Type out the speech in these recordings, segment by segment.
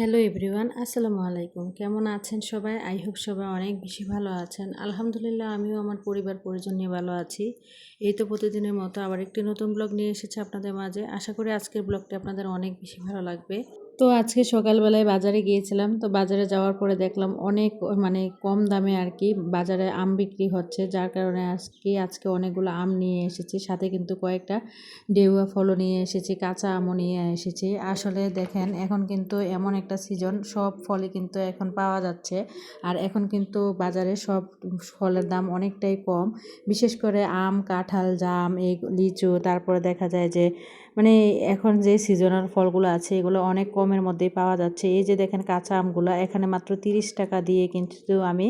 Hello everyone, আসসালামু আলাইকুম। কেমন আছেন সবাই? আই হোপ সবাই অনেক বেশি ভালো আছেন। আলহামদুলিল্লাহ, আমিও আমার পরিবার পরিজন নিয়ে ভালো আছি। এই তো প্রতিদিনের মতো আবার একটি নতুন ব্লগ নিয়ে এসেছি আপনাদের মাঝে। আশা করি আজকের ব্লগটা আপনাদের অনেক বেশি ভালো লাগবে। তো আজকে সকালবেলায় বাজারে গিয়েছিলাম। তো বাজারে যাওয়ার পরে দেখলাম অনেক কম দামে আর কি বাজারে আম বিক্রি হচ্ছে, যার কারণে আজকে অনেকগুলো আম নিয়ে এসেছি। সাথে কিন্তু কয়েকটা ডেউয়া ফলও নিয়ে এসেছি, কাঁচা আমও নিয়ে এসেছি। আসলে দেখেন, এখন কিন্তু এমন একটা সিজন, সব ফলই কিন্তু এখন পাওয়া যাচ্ছে। আর এখন কিন্তু বাজারে সব ফলের দাম অনেকটাই কম। বিশেষ করে আম, কাঁঠাল, জাম, এই লিচু, তারপরে দেখা যায় যে এখন যে সিজনাল ফলগুলো আছে এগুলো অনেক কমের মধ্যেই পাওয়া যাচ্ছে। এই যে দেখেন কাঁচা আমগুলো এখানে মাত্র 30 টাকা দিয়ে কিন্তু আমি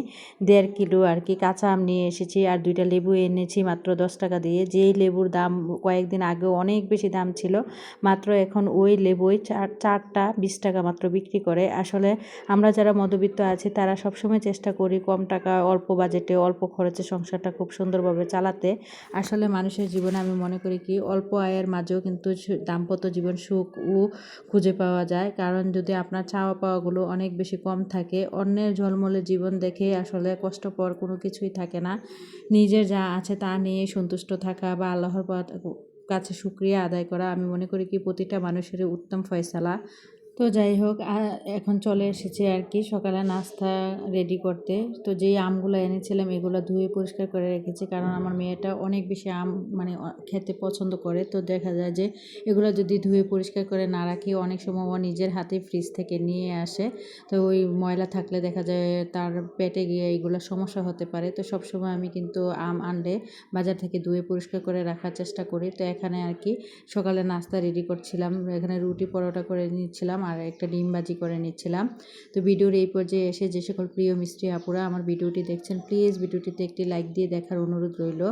1.5 কিলো আর কি কাঁচা আম নিয়ে এসেছি। আর 2টা লেবু এনেছি মাত্র 10 টাকা দিয়ে। যেই লেবুর দাম কয়েকদিন আগেও অনেক বেশি দাম ছিল, মাত্র এখন ওই লেবুই চারটা 20 টাকা মাত্র বিক্রি করে। আসলে আমরা যারা মধ্যবিত্ত আছি তারা সবসময় চেষ্টা করি কম টাকা, অল্প বাজেটে, অল্প খরচে সংসারটা খুব সুন্দরভাবে চালাতে। আসলে মানুষের জীবনে আমি মনে করি কি অল্প আয়ের মাঝেও কিন্তু দাম্পত্য জীবন সুখ ও খুঁজে পাওয়া যায়। কারণ যদি আপনার চাওয়া পাওয়াগুলো অনেক বেশি কম থাকে, অন্যের ঝলমলে জীবন দেখে আসলে কষ্টকর কোনো কিছুই থাকে না। নিজের যা আছে তা নিয়ে সন্তুষ্ট থাকা বা আল্লাহর কাছে শুকরিয়া আদায় করা, আমি মনে করি কি প্রতিটা মানুষের উত্তম ফয়সালা। তো যাই হোক, এখন চলে এসেছি আর কি সকালে নাস্তা রেডি করতে। তো যেই আমগুলো এনেছিলাম এগুলো ধুয়ে পরিষ্কার করে রেখেছি, কারণ আমার মেয়েটা অনেক বেশি আম খেতে পছন্দ করে। তো দেখা যায় যে এগুলো যদি ধুয়ে পরিষ্কার করে না রাখি, অনেক সময় ও নিজের হাতে ফ্রিজ থেকে নিয়ে আসে। তো ওই ময়লা থাকলে দেখা যায় তার পেটে গিয়ে এইগুলো সমস্যা হতে পারে। তো সবসময় আমি কিন্তু আম আনলে বাজার থেকে ধুয়ে পরিষ্কার করে রাখার চেষ্টা করি। তো এখানে আর কি সকালে নাস্তা রেডি করছিলাম। এখানে রুটি পরোটা করে নিচ্ছিলাম আর একটা ডিম ভাজি করে নিচ্ছিলাম। তো ভিডিওর এই পর্যায়ে এসে যে সকল প্রিয় মিষ্টি আপুরা আমার ভিডিওটি দেখছেন, প্লিজ ভিডিওটিতে একটি লাইক দিয়ে দেখার অনুরোধ রইল।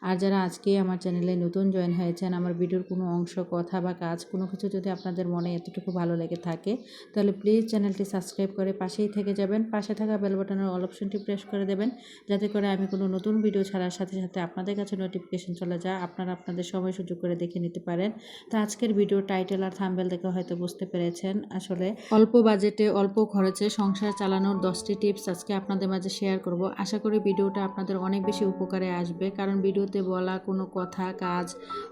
আর যারা আজকে আমার চ্যানেলে নতুন জয়েন হয়েছেন, আমার ভিডিওর কোনো অংশ, কথা বা কাজ কোনো কিছু যদি আপনাদের মনে এতটুকু ভালো লেগে থাকে, তাহলে প্লিজ চ্যানেলটি সাবস্ক্রাইব করে পাশেই থেকে যাবেন। পাশে থাকা বেল বাটনের অল অপশনটি প্রেস করে দেবেন, যাতে করে আমি কোনো নতুন ভিডিও ছাড়ার সাথে সাথে আপনাদের কাছে নোটিফিকেশন চলে যায়, আপনারা আপনাদের সময় সুযোগ করে দেখে নিতে পারেন। তো আজকের ভিডিও টাইটেল আর থাম্বনেল দেখে হয়তো বুঝতে পেরেছেন, আসলে অল্প বাজেটে অল্প খরচে সংসার চালানোর 10টি টিপস আজকে আপনাদের মাঝে শেয়ার করব। আশা করি ভিডিওটা আপনাদের অনেক বেশি উপকারে আসবে, কারণ ভিডিওতে বলা কোনো কথা, কাজ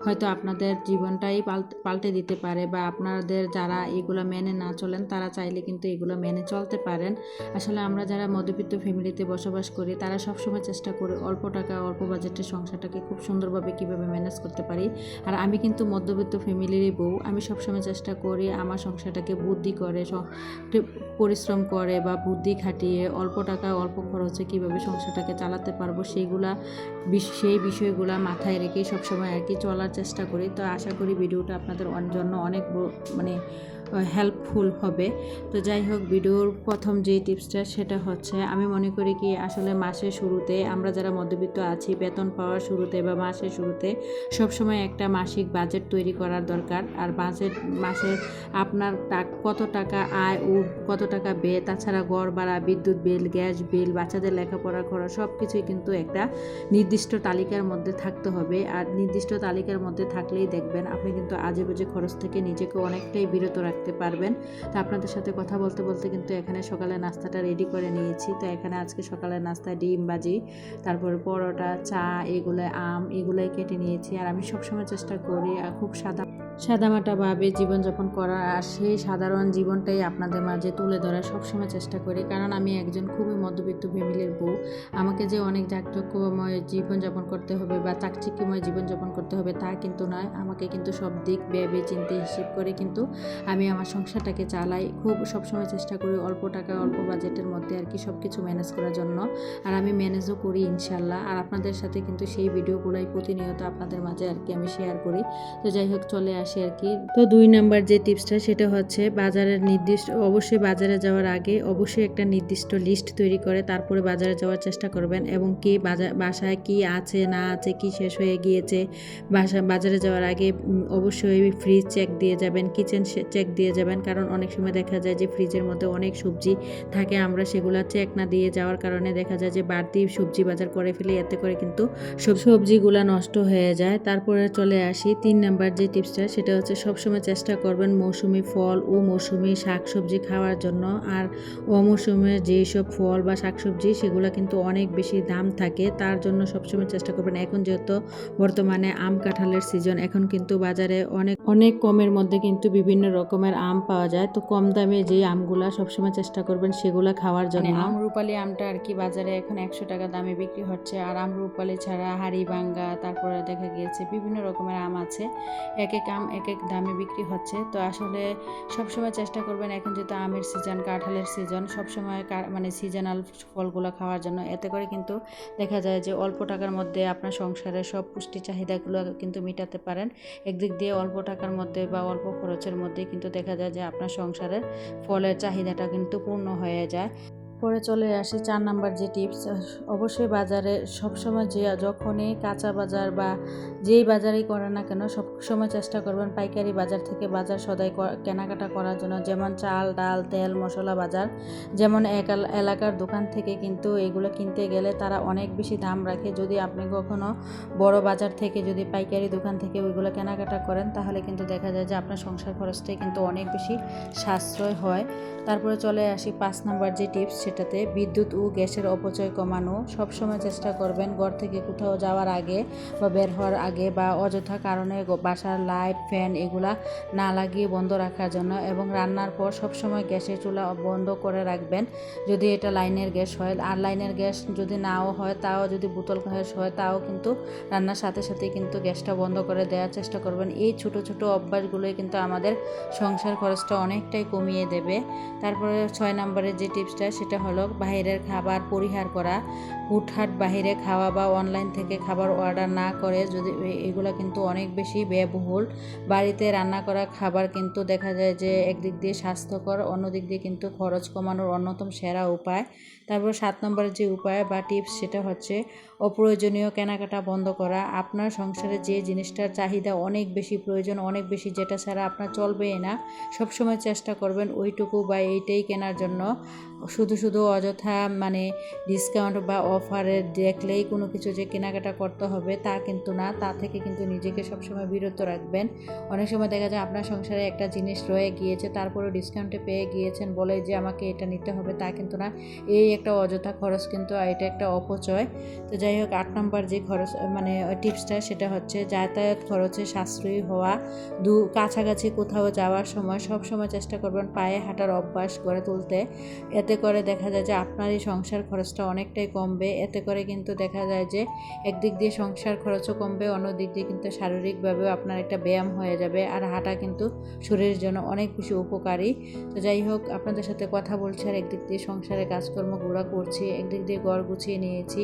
হয়তো আপনাদের জীবনটাই পাল্টে দিতে পারে, বা আপনাদের যারা এগুলো মেনে না চলেন তারা চাইলে কিন্তু এগুলো মেনে চলতে পারেন। আসলে আমরা যারা মধ্যবিত্ত ফ্যামিলিতে বসবাস করি তারা সবসময় চেষ্টা করি অল্প টাকা, অল্প বাজেটের সংসারটাকে খুব সুন্দরভাবে কীভাবে ম্যানেজ করতে পারি। আর আমি কিন্তু মধ্যবিত্ত ফ্যামিলিরই বউ। আমি সবসময় চেষ্টা করি আমার সংসারটাকে বুদ্ধি করে, পরিশ্রম করে বা বুদ্ধি খাটিয়ে অল্প টাকা অল্প খরচে কীভাবে সংসারটাকে চালাতে পারবো সেই বিষয়গুলো মাথায় রেখে সবসময় আর কি চলার চেষ্টা করি। তো আশা করি ভিডিওটা আপনাদের জন্য অনেক হেল্পফুল হবে। তো যাই হোক, ভিডিওর প্রথম যে টিপসটা সেটা হচ্ছে, আমি মনে করি কি আসলে মাসের শুরুতে আমরা যারা মধ্যবিত্ত আছি, বেতন পাওয়ার শুরুতে বা মাসের শুরুতে সবসময় একটা মাসিক বাজেট তৈরি করার দরকার। আর মাসের আপনার কত টাকা আয় ও কত টাকা ব্যয়, তাছাড়া ঘর ভাড়া, বিদ্যুৎ বিল, গ্যাস বিল, বাচ্চাদের লেখাপড়া খরচ, সব কিছুই কিন্তু একটা নির্দিষ্ট তালিকার মধ্যে থাকতে হবে। আর নির্দিষ্ট তালিকার মধ্যে থাকলেই দেখবেন আপনি কিন্তু আজেবাজে খরচ থেকে নিজেকে অনেকটাই বিরত রাখতে পারবেন। তো আপনাদের সাথে কথা বলতে বলতে কিন্তু এখানে সকালে নাস্তাটা রেডি করে নিয়েছি। তো এখানে আজকে সকালের নাস্তায় ডিম ভাজি, তারপরে পরোটা, চা, এগুলো আম, এগুলোই কেটে নিয়েছি। আর আমি সবসময় চেষ্টা করি খুব সাদামাটাভাবে জীবনযাপন করার, আর সেই সাধারণ জীবনটাই আপনাদের মাঝে তুলে ধরার সবসময় চেষ্টা করি। কারণ আমি একজন খুবই মধ্যবিত্ত ফ্যামিলির বউ। আমাকে যে অনেক চাকচক্যময় জীবনযাপন করতে হবে বা চাকচিক্যময় জীবনযাপন করতে হবে তা কিন্তু নয়। আমাকে কিন্তু সব দিক ভেবে চিন্তে হিসেব করে কিন্তু আমি আমার সংসারটাকে চালাই। খুব সবসময় চেষ্টা করি অল্প টাকা অল্প বাজেটের মধ্যে আর কি সব কিছু ম্যানেজ করার জন্য। আর আমি ম্যানেজও করি ইনশাল্লাহ। আর আপনাদের সাথে কিন্তু সেই ভিডিওগুলোই প্রতিনিয়ত আপনাদের মাঝে আর কি আমি শেয়ার করি। তো যাই হোক, চলে আসি আর কি। তো 2 নাম্বার যে টিপসটা সেটা হচ্ছে অবশ্যই বাজারে যাওয়ার আগে অবশ্যই একটা নির্দিষ্ট লিস্ট তৈরি করে তারপরে বাজারে যাওয়ার চেষ্টা করবেন। এবং কি বাসায় কি আছে না আছে, কি শেষ হয়ে গিয়েছে, বাজারে যাওয়ার আগে অবশ্যই ফ্রিজ চেক দিয়ে যাবেন, কিচেন চেক দিয়ে যাবেন। কারণ অনেক সময় দেখা যায় যে ফ্রিজের মধ্যে অনেক সবজি থাকে, আমরা সেগুলো চেক না দিয়ে যাওয়ার কারণে দেখা যায় যে বাড়তি সবজি বাজার করে ফেলি, এতে করে কিন্তু সবজিগুলো নষ্ট হয়ে যায়। তারপরে চলে আসি 3 নাম্বার যে টিপসটা সেটা হচ্ছে সবসময় চেষ্টা করবেন মৌসুমি ফল ও মৌসুমি শাকসবজি খাওয়ার জন্য। আর অমৌসুমের যেসব ফল বা শাকসবজি সেগুলো কিন্তু অনেক বেশি দাম থাকে, তার জন্য সবসময় চেষ্টা করবেন। এখন যেহেতু বর্তমানে আম কাঁঠালের সিজন, এখন কিন্তু বাজারে অনেক অনেক কমের মধ্যে কিন্তু বিভিন্ন রকমের আম পাওয়া যায়। তো কম দামে যে আমগুলা সবসময় চেষ্টা করবেন সেগুলো খাওয়ার জন্য। আমরুপালি আমটা আর কি বাজারে এখন 100 টাকা দামে বিক্রি হচ্ছে। আর আমরুপালি ছাড়া হাড়িভাঙ্গা, তারপরে দেখা গিয়েছে বিভিন্ন রকমের আম আছে, এক এক আম এক এক দামে বিক্রি হচ্ছে। তো আসলে সবসময় চেষ্টা করবেন, এখন যেহেতু আমের সিজন, কাঁঠালের সিজন, সবসময় মানে সিজনাল ফলগুলো খাওয়ার জন্য। এতে করে কিন্তু দেখা যায় যে অল্প টাকার মধ্যে আপনার সংসারের সব পুষ্টি চাহিদাগুলো কিন্তু মেটাতে পারেন। একদিক দিয়ে অল্প টাকার মধ্যে বা অল্প খরচের মধ্যে কিন্তু দেখা যায় যে আপনার সংসারের ফলের চাহিদাটা কিন্তু পূর্ণ হয়ে যায়। পরে চলে আসি 4 নাম্বার যে টিপস। অবশ্যই বাজারে সবসময় যখনই কাঁচা বাজার বা যেই বাজারই করেন না কেন, সবসময় চেষ্টা করবেন পাইকারি বাজার থেকে বাজার সদাই কেনাকাটা করার জন্য। যেমন চাল, ডাল, তেল, মশলা বাজার, যেমন এলাকার দোকান থেকে কিন্তু এগুলো কিনতে গেলে তারা অনেক বেশি দাম রাখে। যদি আপনি কখনো বড় বাজার থেকে যদি পাইকারি দোকান থেকে ওইগুলো কেনাকাটা করেন, তাহলে কিন্তু দেখা যায় যে আপনার সংসার খরচটাই কিন্তু অনেক বেশি সাশ্রয় হয়। তারপরে চলে আসি 5 নাম্বার যে টিপস, সেটাতে বিদ্যুৎ ও গ্যাসের অপচয় কমানো। সবসময় চেষ্টা করবেন ঘর থেকে কোথাও যাওয়ার আগে বা বের হওয়ার আগে বা অযথা কারণে বাসার লাইট, ফ্যান এগুলা না লাগিয়ে বন্ধ রাখার জন্য। এবং রান্নার পর সবসময় গ্যাসের চুলা বন্ধ করে রাখবেন যদি এটা লাইনের গ্যাস হয়। আর লাইনের গ্যাস যদি নাও হয়, তাও যদি বোতল গ্যাস হয়, তাও কিন্তু রান্নার সাথে সাথেই কিন্তু গ্যাসটা বন্ধ করে দেওয়ার চেষ্টা করবেন। এই ছোট ছোট অভ্যাসগুলোই কিন্তু আমাদের সংসার খরচটা অনেকটাই কমিয়ে দেবে। তারপরে 6 নম্বরের যে টিপসটা, সেটা হলো বাইরের খাবার পরিহার করা। হুটহাট বাইরে খাওয়া বা অনলাইন থেকে খাবার অর্ডার না করে, যদি এগুলো কিন্তু অনেক বেশি ব্যয়বহুল। বাড়িতে রান্না করা খাবার কিন্তু দেখা যায় যে একদিক দিয়ে স্বাস্থ্যকর, অন্যদিক দিয়ে কিন্তু খরচ কমানোর অন্যতম সেরা উপায়। তারপর 7 নম্বরের যে উপায় বা টিপস, সেটা হচ্ছে অপ্রয়োজনীয় কেনাকাটা বন্ধ করা। আপনার সংসারে যে জিনিসটার চাহিদা অনেক বেশি প্রয়োজন, অনেক বেশি, যেটা ছাড়া আপনার চলবেই না, সবসময় চেষ্টা করবেন ওইটুকু বা এইটাই কেনার জন্য। শুধু শুধু অযথা মানে ডিসকাউন্ট বা অফারে দেখলেই কোনো কিছু যে কেনাকাটা করতে হবে তা কিন্তু না। তা থেকে কিন্তু নিজেকে সবসময় বিরত রাখবেন। অনেক সময় দেখা যায় আপনার সংসারে একটা জিনিস রয়ে গিয়েছে, তারপরেও ডিসকাউন্টে পেয়ে গিয়েছেন বলে যে আমাকে এটা নিতে হবে, তা কিন্তু না। এই একটা অযথা খরচ, কিন্তু এটা একটা অপচয়। তো যাই হোক, 8 নম্বর যে খরচ মানে টিপসটা, সেটা হচ্ছে যাতায়াত খরচে সাশ্রয়ী হওয়া। কাছাকাছি কোথাও যাওয়ার সময় সবসময় চেষ্টা করবেন পায়ে হাঁটার অভ্যাস গড়ে তুলতে। এতে করে দেখা যায় যে আপনার এই সংসার খরচটা অনেকটাই কমবে। এতে করে কিন্তু দেখা যায় যে একদিক দিয়ে সংসার খরচও কমবে, অন্য দিক দিয়ে কিন্তু শারীরিকভাবেও আপনার একটা ব্যায়াম হয়ে যাবে। আর হাঁটা কিন্তু শরীরের জন্য অনেক বেশি উপকারী। তো যাই হোক, আপনাদের সাথে কথা বলছি আর একদিক দিয়ে সংসারের কাজকর্ম গুঁড়া করছি, একদিক দিয়ে ঘর গুছিয়ে নিয়েছি,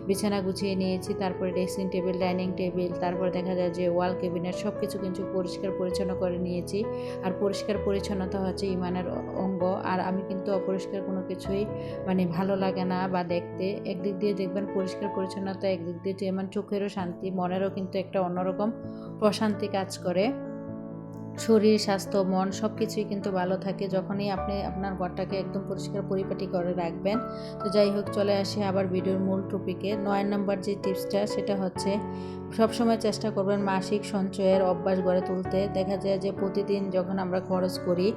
বিছানা গুছিয়ে নিয়েছি, তারপরে ড্রেসিং টেবিল, ডাইনিং টেবিল, তারপরে দেখা যায় যে ওয়াল ক্যাবিনেট সব কিছু কিন্তু পরিষ্কার পরিচ্ছন্ন করে নিয়েছি। আর পরিষ্কার পরিচ্ছন্নতা হচ্ছে ইমানের অঙ্গ। আর আমি কিন্তু অপরিষ্কার কোনো কিছুই মানে ভালো লাগে না বা দেখতে। একদিক দিয়ে দেখবেন পরিষ্কার পরিচ্ছন্নতা, একদিক দিয়ে যেমন চোখেরও শান্তি, মনেরও কিন্তু একটা অন্যরকম প্রশান্তি কাজ করে। শরীর, স্বাস্থ্য, মন সব কিছুই কিন্তু ভালো থাকে যখনই আপনি আপনার ঘরটাকে একদম পরিষ্কার পরিপাটি করে রাখবেন। তো যাই হোক, চলে আসি আবার ভিডিওর মূল টপিকে। 9 নম্বর যে টিপসটা, সেটা হচ্ছে সবসময় চেষ্টা করবেন মাসিক সঞ্চয়ের অভ্যাস গড়ে তুলতে। দেখা যায় যে প্রতিদিন যখন আমরা খরচ করি,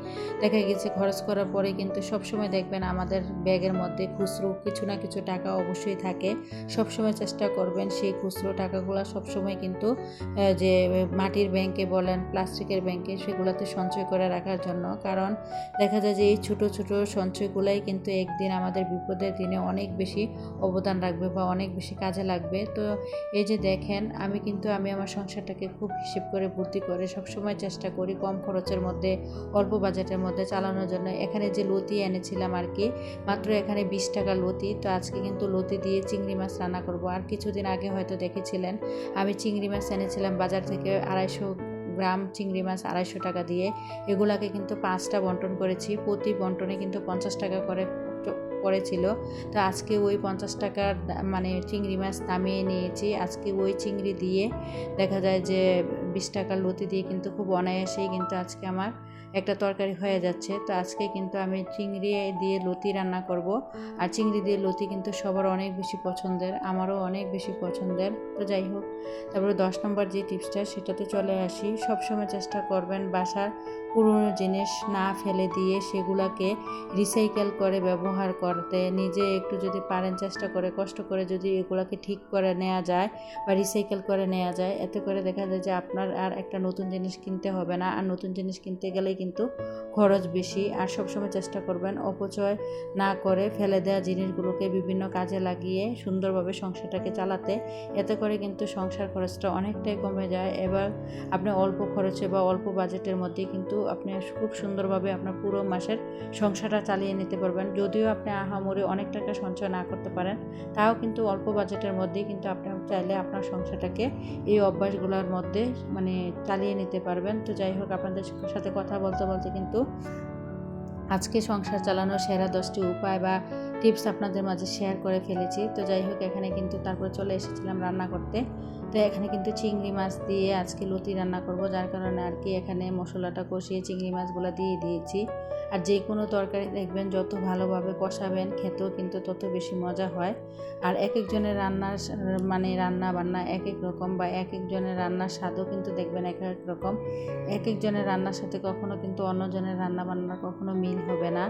দেখা গেছে খরচ করার পরে কিন্তু সবসময় দেখবেন আমাদের ব্যাগের মধ্যে খুচরো কিছু না কিছু টাকা অবশ্যই থাকে। সবসময় চেষ্টা করবেন সেই খুচরো টাকাগুলো সবসময় কিন্তু যে মাটির ব্যাংকে বলেন, প্লাস্টিকের ব্যাংকে, সেগুলোতে সঞ্চয় করে রাখার জন্য। কারণ দেখা যায় যে এই ছোটো ছোটো সঞ্চয়গুলাই কিন্তু একদিন আমাদের বিপদের দিনে অনেক বেশি অবদান রাখবে বা অনেক বেশি কাজে লাগবে। তো এই যে দেখেন, আমি আমার সংসারটাকে খুব হিসেব করে বুদ্ধি করে সবসময় চেষ্টা করি কম খরচের মধ্যে, অল্প বাজেটের মধ্যে চালানোর জন্য। এখানে যে লতি এনেছিলাম আর কি, মাত্র এখানে 20 টাকা লতি। তো আজকে কিন্তু লতি দিয়ে চিংড়ি মাছ রান্না করব। আর কিছুদিন আগে হয়তো দেখেছিলেন আমি চিংড়ি মাছ এনেছিলাম বাজার থেকে 250 গ্রাম চিংড়ি মাছ 250 টাকা দিয়ে। এগুলাকে কিন্তু 5টা বন্টন করেছি, প্রতি বন্টনে কিন্তু 50 টাকা করে পড়েছিল। তো আজকে ওই 50 টাকার মানে চিংড়ি মাছ নামিয়ে নিয়েছি। আজকে ওই চিংড়ি দিয়ে দেখা যায় যে 20 টাকার লতি দিয়ে কিন্তু খুব অনায়াসেই কিন্তু আজকে আমার একটা তরকারি হয়ে যাচ্ছে। তো আজকে কিন্তু আমি চিংড়ি দিয়ে লতি রান্না করব। আর চিংড়ি দিয়ে লতি কিন্তু সবার অনেক বেশি পছন্দের, আমারও অনেক বেশি পছন্দের। তো যাই হোক, তারপরে 10 নম্বর যে টিপসটা সেটাতে চলে আসি। সবসময় চেষ্টা করবেন বাসার পুরনো জিনিস না ফেলে দিয়ে সেগুলোকে রিসাইকেল করে ব্যবহার করতে। নিজে একটু যদি পারেন চেষ্টা করে কষ্ট করে যদি এগুলোকে ঠিক করে নেওয়া যায় বা রিসাইকেল করে নেওয়া যায়, এতে করে দেখা যায় যে আপনার আর একটা নতুন জিনিস কিনতে হবে না। আর নতুন জিনিস কিনতে গেলেই কিন্তু খরচ বেশি। আর সবসময় চেষ্টা করবেন অপচয় না করে ফেলে দেওয়া জিনিসগুলোকে বিভিন্ন কাজে লাগিয়ে সুন্দরভাবে সংসারটাকে চালাতে। এতে করে কিন্তু সংসার খরচটা অনেকটাই কমে যায়। এবার আপনি অল্প খরচে বা অল্প বাজেটের মধ্যে কিন্তু আপনি খুব সুন্দরভাবে আপনার পুরো মাসের সংসারটা চালিয়ে নিতে পারবেন। যদিও আপনি আহামরি অনেক টাকা সঞ্চয় না করতে পারেন, তাও কিন্তু অল্প বাজেটের মধ্যেই কিন্তু আপনি চাইলে আপনার সংসারটাকে এই অভ্যাসগুলোর মধ্যে চালিয়ে নিতে পারবেন। তো যাই হোক, আপনাদের সাথে কথা বলতে বলতে কিন্তু আজকে সংসার চালানোর সেরা 10টি উপায় বা টিপস আপনাদের মাঝে শেয়ার করে ফেলেছি। তো যাই হোক, এখানে কিন্তু তারপর চলে এসেছিলাম রান্না করতে। তো এখানে কিন্তু চিংড়ি মাছ দিয়ে আজকে লতি রান্না করব, যার কারণে আর কি এখানে মশলাটা কষিয়ে চিংড়ি মাছগুলো দিয়ে দিয়েছি। আর যে কোনো তরকারি দেখবেন যত ভালোভাবে কষাবেন খেতেও কিন্তু তত বেশি মজা হয়। আর এক একজনের রান্নার রান্না বান্না এক এক রকম, বা এক একজনের রান্নার স্বাদও কিন্তু দেখবেন এক এক রকম। এক একজনের রান্নার সাথে কখনো কিন্তু অন্যজনের রান্না বান্নার কখনো মিল হবে না।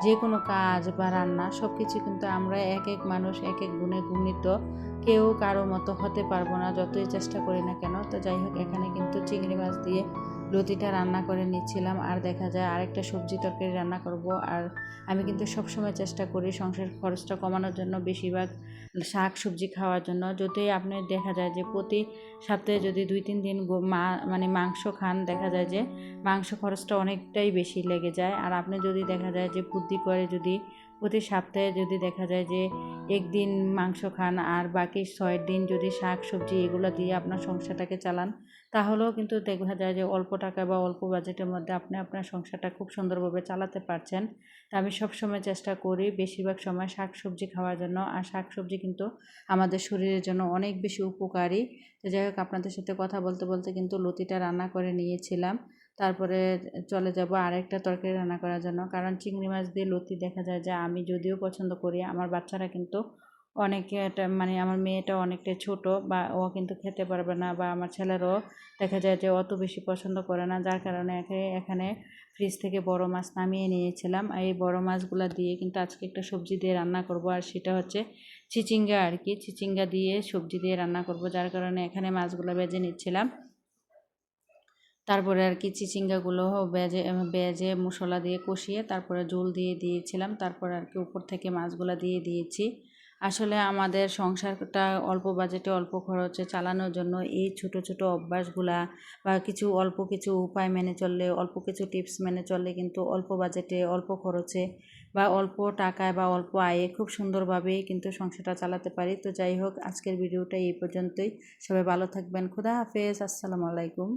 যে কোনো কাজ বা রান্না সব কিছু কিন্তু আমরা এক এক মানুষ এক এক গুণে গুণিত, কেউ কারো মতো হতে পারবো না যতই চেষ্টা করি না কেন। তো যাই হোক, এখানে কিন্তু চিংড়ি মাছ দিয়ে লতিটা রান্না করে নিচ্ছিলাম। আর দেখা যায় আরেকটা সবজি তরকারি রান্না করব। আর আমি কিন্তু সবসময় চেষ্টা করি সংসার খরচটা কমানোর জন্য, বেশিরভাগ শাক সবজি খাওয়ার জন্য। যদি আপনি দেখা যায় যে প্রতি সপ্তাহে যদি 2-3 দিন মাংস খান, দেখা যায় যে মাংস খরচটা অনেকটাই বেশি লেগে যায়। আর আপনি যদি দেখা যায় যে বুদ্ধি করে যদি প্রতি সপ্তাহে যদি দেখা যায় যে একদিন মাংস খান আর বাকি 6 দিন যদি শাক সবজি এগুলো দিয়ে আপনার সংসারটাকে চালান, তাহলেও কিন্তু দেখা যায় যে অল্প টাকা বা অল্প বাজেটের মধ্যে আপনি আপনার সংসারটা খুব সুন্দরভাবে চালাতে পারছেন। তা আমি সবসময় চেষ্টা করি বেশিরভাগ সময় শাক সবজি খাওয়ার জন্য। আর শাক সবজি কিন্তু আমাদের শরীরের জন্য অনেক বেশি উপকারী। তো যাই হোক, আপনাদের সাথে কথা বলতে বলতে কিন্তু লতিটা রান্না করে নিয়েছিলাম। তারপরে চলে যাব আরেকটা তরকারি রান্না করার জন্য, কারণ চিংড়ি মাছ দিয়ে লতি দেখা যায় যে আমি যদিও পছন্দ করি, আমার বাচ্চারা কিন্তু অনেকে এটা আমার মেয়েটা অনেকটা ছোট, বা ও কিন্তু খেতে পারবে না, বা আমার ছেলেরও দেখা যায় যে অত বেশি পছন্দ করে না, যার কারণে এখানে ফ্রিজ থেকে বড় মাছ নামিয়ে নিয়েছিলাম। এই বড় মাছগুলো দিয়ে কিন্তু আজকে একটা সবজি দিয়ে রান্না করব, আর সেটা হচ্ছে চিচিঙ্গা আর কি। চিচিঙ্গা দিয়ে সবজি দিয়ে রান্না করব, যার কারণে এখানে মাছগুলো ভেজে নিচ্ছিলাম। তারপরে আর কি চিচিঙ্গাগুলো বেজে বেজে মশলা দিয়ে কষিয়ে তারপরে ঝোল দিয়ে দিয়েছিলাম। তারপর আর কি উপর থেকে মাছগুলো দিয়ে দিয়েছি। আসলে আমাদের সংসারটা অল্প বাজেটে অল্প খরচে চালানোর জন্য এই ছোট ছোট অভ্যাসগুলা বা অল্প কিছু উপায় মেনে চললে, অল্প কিছু টিপস মেনে চললে কিন্তু অল্প বাজেটে অল্প খরচে বা অল্প টাকায় বা অল্প আয়ে খুব সুন্দরভাবেই কিন্তু সংসারটা চালাতে পারি। তো যাই হোক, আজকের ভিডিওটা এই পর্যন্তই। সবাই ভালো থাকবেন। খোদা হাফেজ। আসসালামু আলাইকুম।